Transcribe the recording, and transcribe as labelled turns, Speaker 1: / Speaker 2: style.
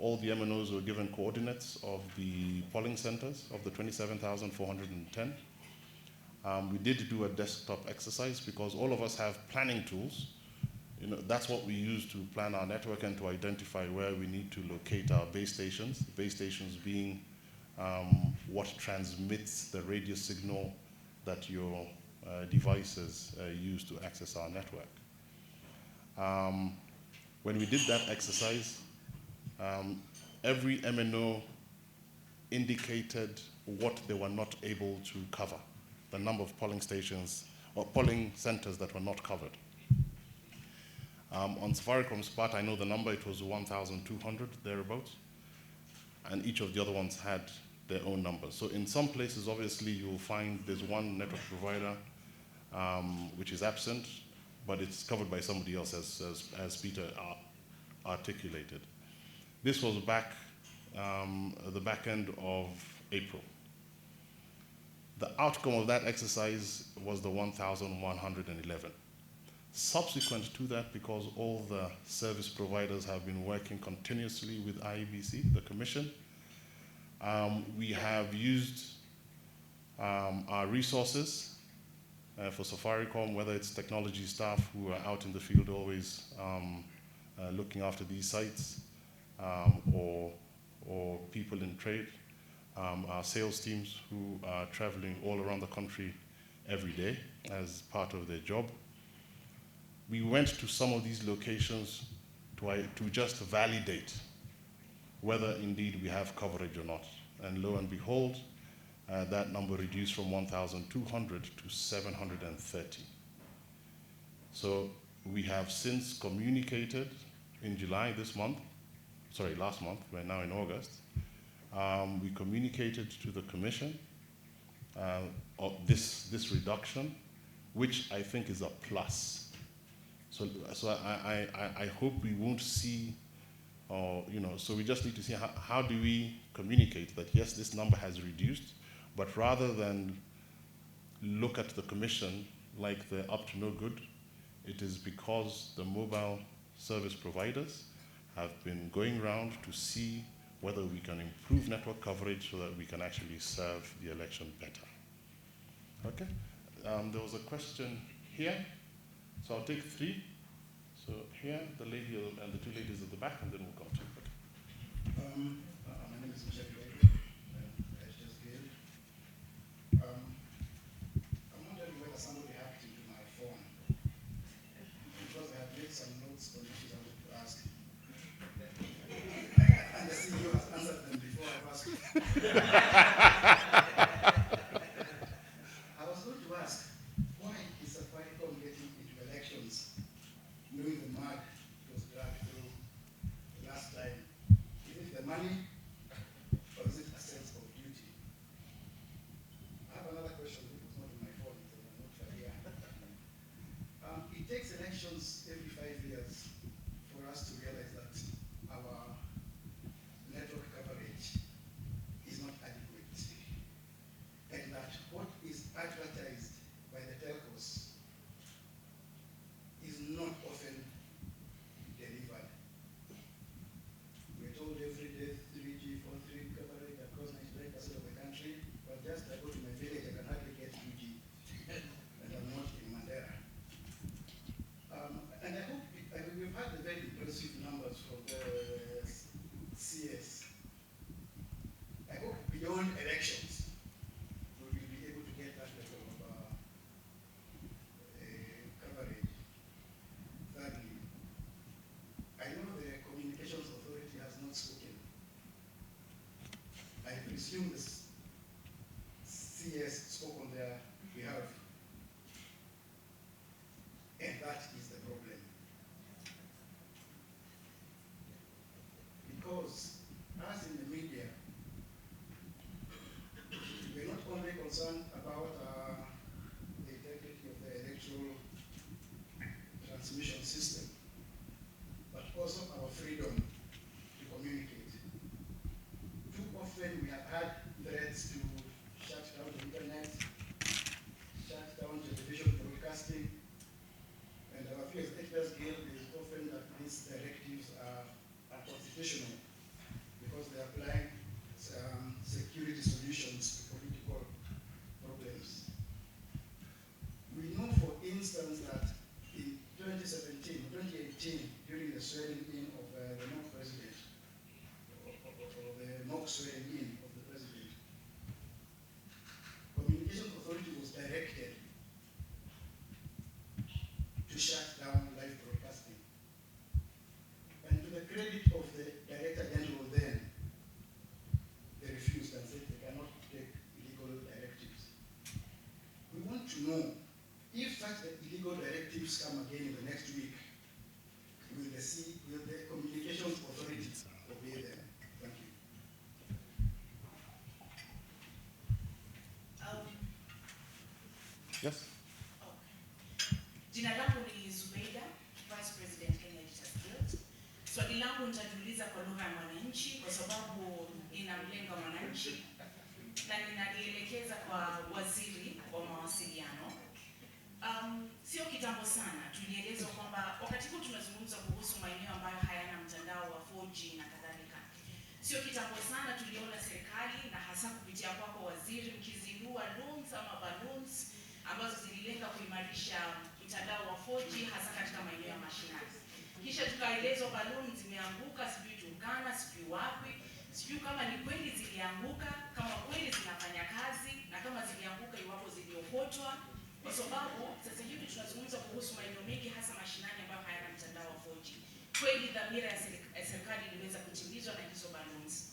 Speaker 1: all the MNOs were given coordinates of the polling centers of the 27,410. We did do a desktop exercise because all of us have planning tools. You know, that's what we use to plan our network and to identify where we need to locate our base stations. Base stations being what transmits the radio signal that your devices use to access our network. When we did that exercise, every MNO indicated what they were not able to cover, the number of polling stations or polling centers that were not covered. On Safaricom's part, I know the number, it was 1,200, thereabouts, and each of the other ones had their own numbers. So in some places, obviously, you'll find there's one network provider which is absent, but it's covered by somebody else, as Peter articulated. This was back, the back end of April. The outcome of that exercise was the 1,111. Subsequent to that, because all the service providers have been working continuously with IEBC, the Commission, we have used our resources for Safaricom, whether it's technology staff who are out in the field always looking after these sites, or people in trade, our sales teams who are traveling all around the country every day as part of their job. We went to some of these locations to just validate whether indeed we have coverage or not. And lo and behold, that number reduced from 1,200 to 730. So we have since communicated in July last month, we're now in August, we communicated to the Commission of this reduction, which I think is a plus. So I hope we won't see, so we just need to see how do we communicate that yes, this number has reduced, but rather than look at the Commission like they're up to no good, it is because the mobile service providers have been going around to see whether we can improve network coverage so that we can actually serve the election better. Okay, there was a question here, so I'll take three. So here, the lady and the two ladies at the back, and then we'll come to you.
Speaker 2: My name is Shaka Kwach. I'm wondering whether somebody hacked into my phone, because I have made some notes on which I wanted to ask. And the CEO has answered them before I've asked. I was going to ask, why is Safaricom getting into elections knowing the mud it was dragged through the last time? Is it the money, or is it a sense of duty? I have another question, which was not on my phone, it's on my note here. It takes elections every 5 years for us to realize that our network coverage is not adequate, and that what is advertised by the telcos is not often delivered. We're told every day 3G, 4G coverage across 99% of the country, but just I go to my village, I can hardly get 2G, and I'm not in Mandera. And I hope, we've had the very impressive numbers from the CS. I hope beyond elections, we will be able to get that level of coverage. Thirdly, I know the Communications Authority has not spoken. I presume the CS spoke on their behalf, and that is the problem. Because us in the media, we're not only concerned about the integrity of the electoral transmission system, but also our freedom to communicate. Too often we have had threats to shut down the internet, shut down television broadcasting, and our fears Guild is often that these directives are unconstitutional.
Speaker 1: Yes.
Speaker 3: Okay. Jina langu ni Zubeida, Vice President Kenya Editors Guild. Swali langu nitajiuliza kwa lugha ya mwananchi kwa sababu inamlenga mwananchi na ninalielekeza kwa waziri wa mawasiliano. Sio kitambo sana tulielezwa kwamba wakati huu tunazungumza kuhusu maeneo ambayo hayana mtandao wa 4G na kadhalika. Sio kitambo sana tuliona serikali na hasa kupitia kwako waziri mkizindua loans ama balloons ambazo zililenga kuimarisha mtandao wa 4G hasa katika maeneo ya mashinani. Kisha tukaelezwa balloons zimeanguka, sijui Turkana, sijui wapi, sijui kama ni kweli zilianguka, kama kweli zinafanya kazi na kama zilianguka iwapo ziliokotwa. Kwa sababu sasa hivi tunazungumza kuhusu maeneo mengi hasa mashinani ambayo hayana mtandao wa 4G. Kweli dhamira ya serikali iliweza kutimizwa na hizo balloons.